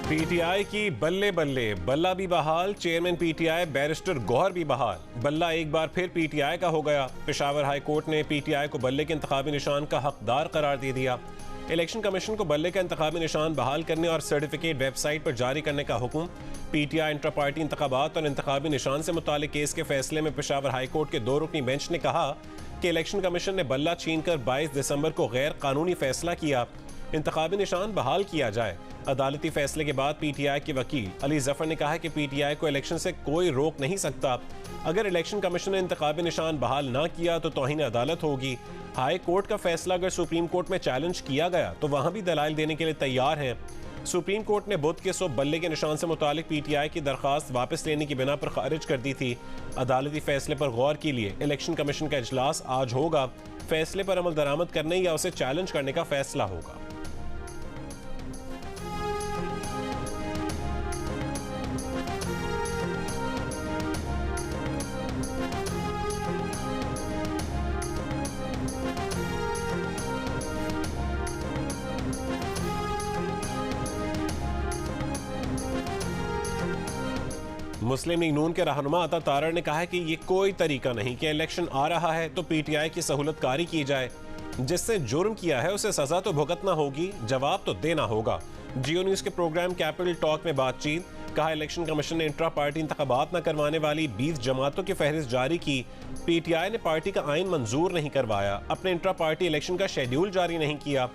PTI की बल्ले बल्ले, बल्ला भी बहाल, चेयरमैन पीटीआई बैरिस्टर गौहर भी बहाल। बल्ला एक बार फिर पीटीआई का हो गया। पेशावर हाई कोर्ट ने पीटीआई को बल्ले के इंतखाबी निशान का हकदार करार दे दिया। इलेक्शन कमीशन को बल्ले का इंतखाबी निशान बहाल करने और सर्टिफिकेट वेबसाइट पर जारी करने का हुक्म। पीटीआई इंट्रा पार्टी इंतखाबात और इंतखाबी निशान से मुतालिक केस के फैसले में पेशावर हाई कोर्ट के 2 रुकनी बेंच ने कहा कि इलेक्शन कमीशन ने बल्ला छीनकर 22 दिसंबर को गैर कानूनी फैसला किया, इंतखाबी निशान बहाल किया जाए। अदालती फैसले के बाद पीटीआई के वकील अली जफर ने कहा कि पीटीआई को इलेक्शन से कोई रोक नहीं सकता। अगर इलेक्शन कमीशन ने इंतखाबी निशान बहाल ना किया तो तौहीन अदालत होगी। हाई कोर्ट का फैसला अगर सुप्रीम कोर्ट में चैलेंज किया गया तो वहां भी दलाइल देने के लिए तैयार हैं। सुप्रीम कोर्ट ने बुध के सुबह बल्ले के निशान से मुतालिक पीटीआई की दरखास्त वापस लेने की बिना पर खारिज कर दी थी। अदालती फैसले पर गौर के लिए इलेक्शन कमीशन का इजलास आज होगा। फैसले पर अमल दरामद करने या उसे चैलेंज करने का फैसला होगा। मुस्लिम लीग नून के रहनुमा अता तारड़ ने कहा है कि ये कोई तरीका नहीं कि इलेक्शन आ रहा है तो पीटीआई की सहूलतकारी की जाए। जिससे जुर्म किया है उसे सजा तो भुगतना होगी, जवाब तो देना होगा। जियो न्यूज के प्रोग्राम कैपिटल टॉक में बातचीत। कहा इलेक्शन कमीशन ने इंट्रा पार्टी इंतखाबात न करवाने वाली 20 जमातों की फहरिस्त जारी की। पीटीआई ने पार्टी का आइन मंजूर नहीं करवाया, अपने इंट्रा पार्टी इलेक्शन का शेड्यूल जारी नहीं किया।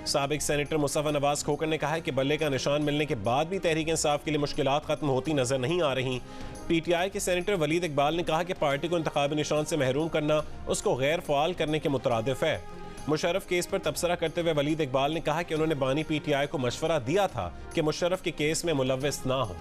साबिक सेनेटर मुस्तफा नवाज खोकर ने कहा है कि बल्ले का निशान मिलने के बाद भी तहरीक इंसाफ के लिए मुश्किलात खत्म होती नजर नहीं आ रही। पीटीआई के सेनेटर वलीद इकबाल ने कहा कि पार्टी को इंतखाबी निशान से महरूम करना उसको गैर फ़ाल करने के मुतरादिफ है। मुशर्रफ केस पर तबसरा करते हुए वलीद इकबाल ने कहा कि उन्होंने बानी पीटीआई को मशवरा दिया था कि मुशर्रफ के केस में मुलव्विस ना हो।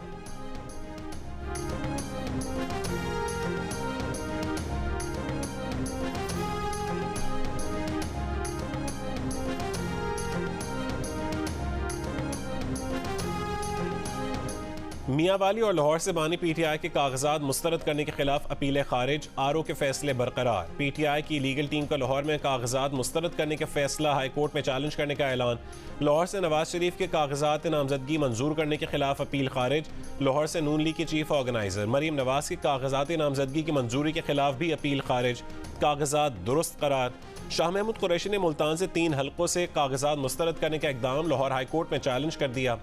मियांवाली और लाहौर से बानी पीटीआई के कागजात मुस्तरद करने के खिलाफ अपील खारिज। आरओ के फैसले बरकरार। पीटीआई की लीगल टीम का लाहौर में कागजात मुस्तरद करने का फैसला हाई कोर्ट में चैलेंज करने का ऐलान। लाहौर से नवाज शरीफ के कागजात नामजदगी मंजूर करने के खिलाफ अपील खारिज। लाहौर से नून लीग की चीफ ऑर्गेनाइजर मरीम नवाज की कागजात नामजदगी की मंजूरी के खिलाफ भी अपील खारिज। कागजात दुरुस्त करार। शाह महमूद कुरैशी ने मुल्तान से 3 हल्कों से कागजात मुस्तरद करने का इकदाम लाहौर हाई कोर्ट में चैलेंज कर दिया।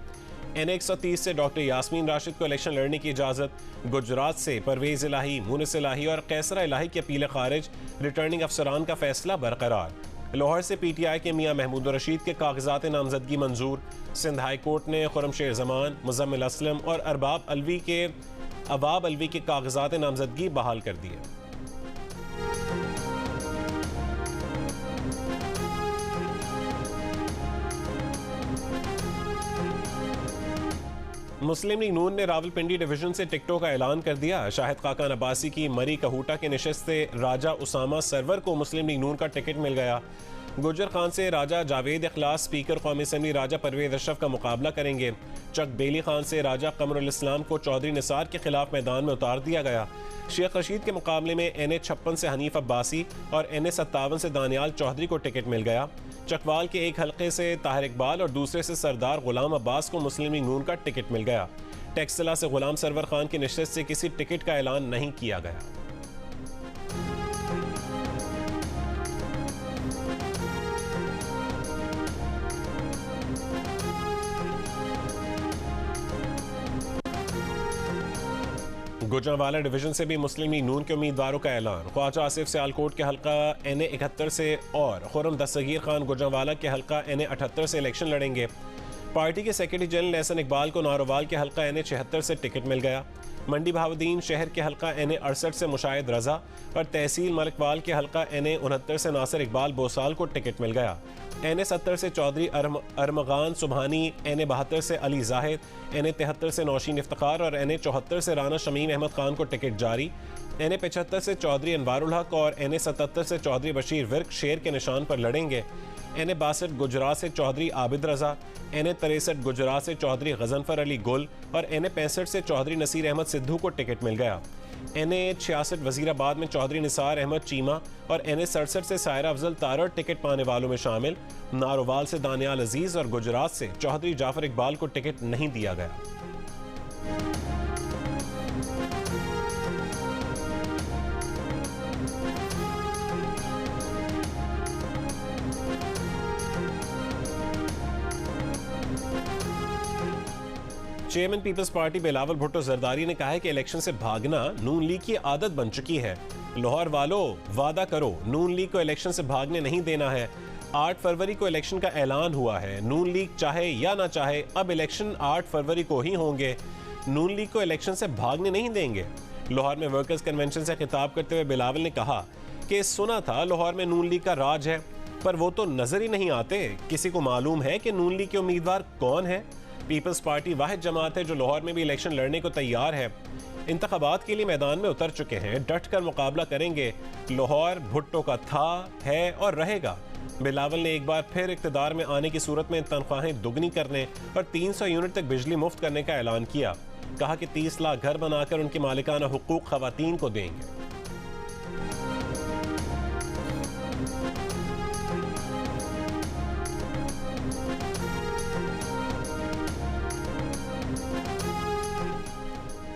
NA 130 से डॉक्टर यास्मीन राशिद को इलेक्शन लड़ने की इजाज़त। गुजरात से परवेज इलाही, मुनिस इलाही और कैसरा इलाही की अपील खारिज। रिटर्निंग अफसरान का फैसला बरकरार। लाहौर से पीटीआई के मियां महमूद रशीद के कागजात नामजदगी मंजूर। सिंध हाई कोर्ट ने खुर्रमशेर जमान, मुजम्मिल असलम और अरबाब अलवी के कागजात नामजदगी बहाल कर दिए। मुस्लिम लीग नून ने रावलपिंडी डिवीजन से टिकटों का ऐलान कर दिया। शाहिद खाकान अब्बासी की मरी कहूटा के निशस्त से राजा उसामा सरवर को मुस्लिम लीग नून का टिकट मिल गया। गुजर खान से राजा जावेद इखलास स्पीकर कौमी असम्बली राजा परवेज अशरफ का मुकाबला करेंगे। चक बेली खान से राजा कमरुल इस्लाम को चौधरी निसार के खिलाफ मैदान में उतार दिया गया। शेख रशीद के मुकाबले में NA 56 से हनीफ अब्बासी और NA 57 से दानियाल चौधरी को टिकट मिल गया। चकवाल के एक हल्के से ताहिर इकबाल और दूसरे से सरदार गुलाम अब्बास को मुस्लिम लीग नून का टिकट मिल गया। टेक्सला से गुलाम सरवर खान की निशस्त से किसी टिकट का ऐलान नहीं किया गया। गुजरांवाला डिवीजन से भी मुस्लिम लीग नून के उम्मीदवारों का ऐलान। ख्वाजा आसिफ सियालकोट के हल्का NA 71 से और खुर्रम दस्तगीर खान गुजरांवाला के हल्का NA 78 से इलेक्शन लड़ेंगे। पार्टी के सेक्रेटरी जनरल एहसन इकबाल को नारोवाल के हल्का NA 76 से टिकट मिल गया। मंडी बहाउद्दीन शहर के हल्का NA 68 से मुशाहिद रजा और तहसील मलिकवाल के हल्का NA 69 से नासिर इकबाल बोसाल को टिकट मिल गया। NA 70 से चौधरी अरमगान सुबहानी, NA 72 से अली जाहिद, NA 73 से नौशीन इफ्तिखार और NA 74 से राना शमीम अहमद खान को टिकट जारी। NA 75 से चौधरी अनवारुल हक और NA 77 से चौधरी बशीर विर्क शेर के निशान पर लड़ेंगे। NA 62 गुजरात से चौधरी आबिद रजा, NA 63 गुजरात से चौधरी गजनफर अली गुल और NA 65 से चौधरी नसीर अहमद सिद्धू को टिकट मिल गया। NA66 वजीराबाद में चौधरी निसार अहमद चीमा और NA67 से सायरा अफजल तारड़ टिकट पाने वालों में शामिल। नारोवाल से दानियाल अजीज और गुजरात से चौधरी जाफर इकबाल को टिकट नहीं दिया गया। चेयरमैन पीपल्स पार्टी बिलावल भुट्टो जरदारी ने कहा है कि इलेक्शन से भागना नून लीग की आदत बन चुकी है। लाहौर वालों, वादा करो, नून लीग को इलेक्शन से भागने नहीं देना है। 8 फरवरी को इलेक्शन का ऐलान हुआ है। नून लीग चाहे या ना चाहे अब इलेक्शन 8 फरवरी को ही होंगे। नून लीग को इलेक्शन से भागने नहीं देंगे। लाहौर में वर्कर्स कन्वेंशन से खिताब करते हुए बिलावल ने कहा कि सुना था लाहौर में नून लीग का राज है, पर वो तो नजर ही नहीं आते। किसी को मालूम है कि नून लीग के उम्मीदवार कौन है? पीपल्स पार्टी वाहिद जमात है जो लाहौर में भी इलेक्शन लड़ने को तैयार है। इंतखाबात के लिए मैदान में उतर चुके हैं, डट कर मुकाबला करेंगे। लाहौर भुट्टो का था, है और रहेगा। बिलावल ने एक बार फिर इक़्तिदार में आने की सूरत में तनख्वाहें दुगनी करने और 300 यूनिट तक बिजली मुफ्त करने का ऐलान किया। कहा कि 30 लाख घर बनाकर उनके मालिकाना हुकूक खवातीन को देंगे।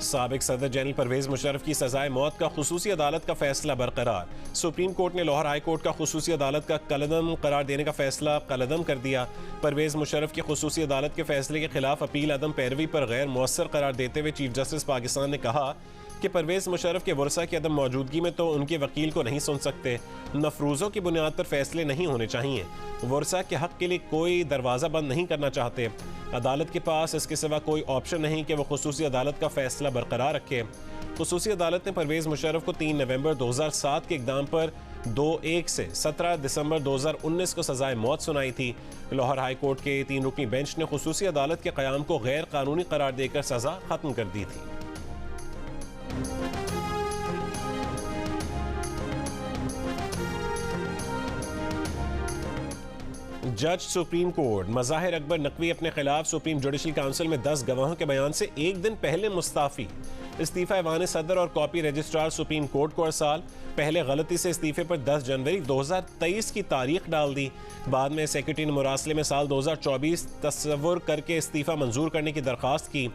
साबिक सदर जनरल परवेज मुशर्रफ की सजाए मौत का खुसूसी अदालत का फैसला बरकरार। सुप्रीम कोर्ट ने लाहौर हाई कोर्ट का खुसूसी अदालत का कलअदम करार देने का फैसला कलअदम कर दिया। परवेज मुशर्रफ की खुसूसी अदालत के फैसले के खिलाफ अपील अदम पैरवी पर गैर मौसर करार देते हुए चीफ जस्टिस पाकिस्तान ने कहा कि परवेज मुशर्रफ के वर्सा की अदम मौजूदगी में तो उनके वकील को नहीं सुन सकते। मफरूज़ों की बुनियाद पर फैसले नहीं होने चाहिए। वर्सा के हक के लिए कोई दरवाज़ा बंद नहीं करना चाहते। अदालत के पास इसके सिवा कोई ऑप्शन नहीं कि वह खुसूसी अदालत का फैसला बरकरार रखे। खुसूसी अदालत ने परवेज मुशर्रफ को 3 नवंबर 2007 के इक़दाम पर 2-1 से 17 दिसंबर 2019 को सजाए मौत सुनाई थी। लाहौर हाई कोर्ट के 3 रुकनी बेंच ने खुसूसी अदालत के क़याम को गैर कानूनी करार देकर सजा खत्म कर दी थी। जज सुप्रीम कोर्ट मज़ाहिर अकबर नकवी अपने खिलाफ सुप्रीम जुडिशल काउंसिल में 10 गवाहों के बयान से एक दिन पहले मुस्ताफी। इस्तीफा ऐवान सदर और कॉपी रजिस्ट्रार सुप्रीम कोर्ट को अरसाल। पहले गलती से इस्तीफे पर 10 जनवरी 2023 की तारीख डाल दी। बाद में सेक्रेटरी ने मुरासले में साल 2024 तस्वुर करके इस्तीफा मंजूर करने की दरख्वास्त की।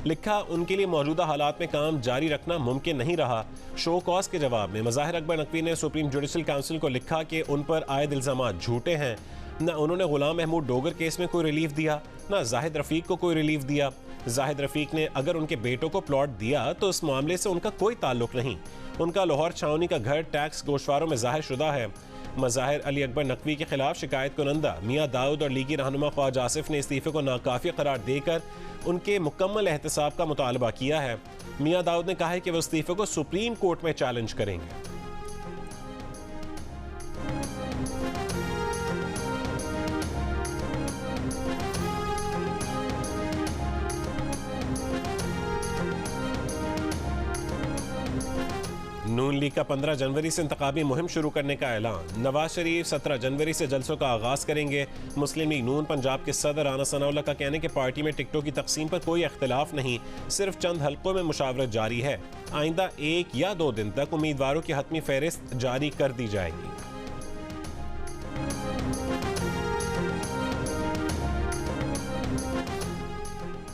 लिखा, उनके लिए मौजूदा हालात में काम जारी रखना मुमकिन नहीं रहा। शो कॉज के जवाब में मज़ाहिर अकबर नकवी ने सुप्रीम जुडिशल काउंसिल को लिखा कि उन पर आयद इल्ज़ामात झूठे हैं। न उन्होंने गुलाम महमूद डोगर केस में कोई रिलीफ दिया, न जाहिद रफ़ीक को कोई रिलीफ दिया। जाहिद रफ़ीक ने अगर उनके बेटों को प्लॉट दिया तो इस मामले से उनका कोई ताल्लुक नहीं। उनका लाहौर छावनी का घर टैक्स गोशवारों में ज़ाहिर शुदा है। मज़ाहिर अली अकबर नकवी के खिलाफ शिकायत कुनंदा मियाँ दाऊद और लीगी रहनुमा ख्वाजा आसिफ ने इस्तीफे को नाकाफी करार देकर उनके मुकम्मल एहतसाब का मुतालबा किया है। मियाँ दाऊद ने कहा है कि वो इस्तीफे को सुप्रीम कोर्ट में चैलेंज करेंगे। नून लीग का 15 जनवरी से इंतखाबी मुहिम शुरू करने का ऐलान। नवाज शरीफ 17 जनवरी से जलसों का आगाज करेंगे। मुस्लिम लीग नून पंजाब के सदर राना सनाउल्लाह का कहने के पार्टी में टिकटों की तकसीम पर कोई इख्तिलाफ नहीं, सिर्फ चंद हल्कों में मुशावरत जारी है। आइंदा 1 या 2 दिन तक उम्मीदवारों की हतमी फहरिस्त जारी कर दी जाएगी।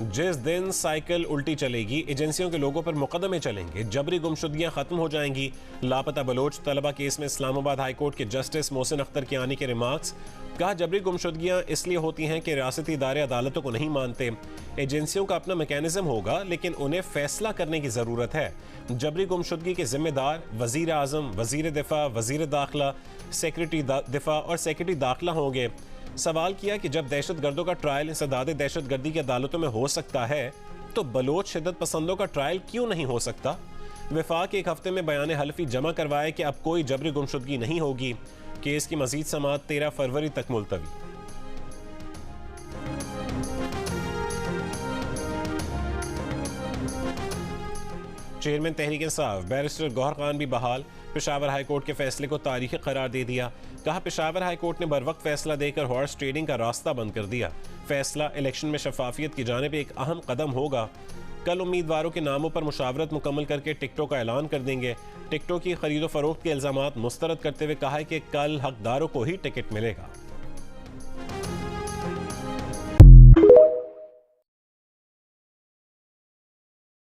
जिस दिन साइकिल उल्टी चलेगी, एजेंसियों के लोगों पर मुकदमे चलेंगे, जबरी गुमशुदगियां खत्म हो जाएंगी। लापता बलोच तलबा केस में इस्लामाबाद हाई कोर्ट के जस्टिस मोहसिन अख्तर कियानी के रिमार्क्स। कहा, जबरी गुमशुदगियां इसलिए होती हैं कि रियासती इदारे अदालतों को नहीं मानते। एजेंसियों का अपना मैकेनिज्म होगा, लेकिन उन्हें फैसला करने की ज़रूरत है। जबरी गुमशुदगी के जिम्मेदार वज़ीर आज़म, वज़ीर दिफा, वज़ीर दाखिला, सेक्रेटरी दिफा और सेक्रेटरी दाखिला होंगे। सवाल किया कि जब दहशत गर्दों का ट्रायल इंसदाद दहशत गर्दी की अदालतों में हो सकता है तो बलोच शिद्दत पसंदों का ट्रायल क्यों नहीं हो सकता? वफाक एक हफ्ते में बयान हल्फी जमा करवाए कि अब कोई जबरी गुमशुदगी नहीं होगी। केस की मजीद समाअत 13 फरवरी तक मुलतवी। चेयरमैन तहरीक इंसाफ बैरिस्टर गौहर खान भी बहाल। पेशावर हाई कोर्ट के फैसले को तारीखी करार दे दिया। कहा, पेशावर हाई कोर्ट ने बर वक्त फैसला देकर हॉर्स ट्रेडिंग का रास्ता बंद कर दिया। फैसला इलेक्शन में शफाफियत की जानिब एक अहम कदम होगा। कल उम्मीदवारों के नामों पर मुशावरत मुकम्मल करके टिकटों का ऐलान कर देंगे। टिकटों की खरीदो फरोख्त के इल्जामात मुस्तरद करते हुए कहा है कि कल हकदारों को ही टिकट मिलेगा।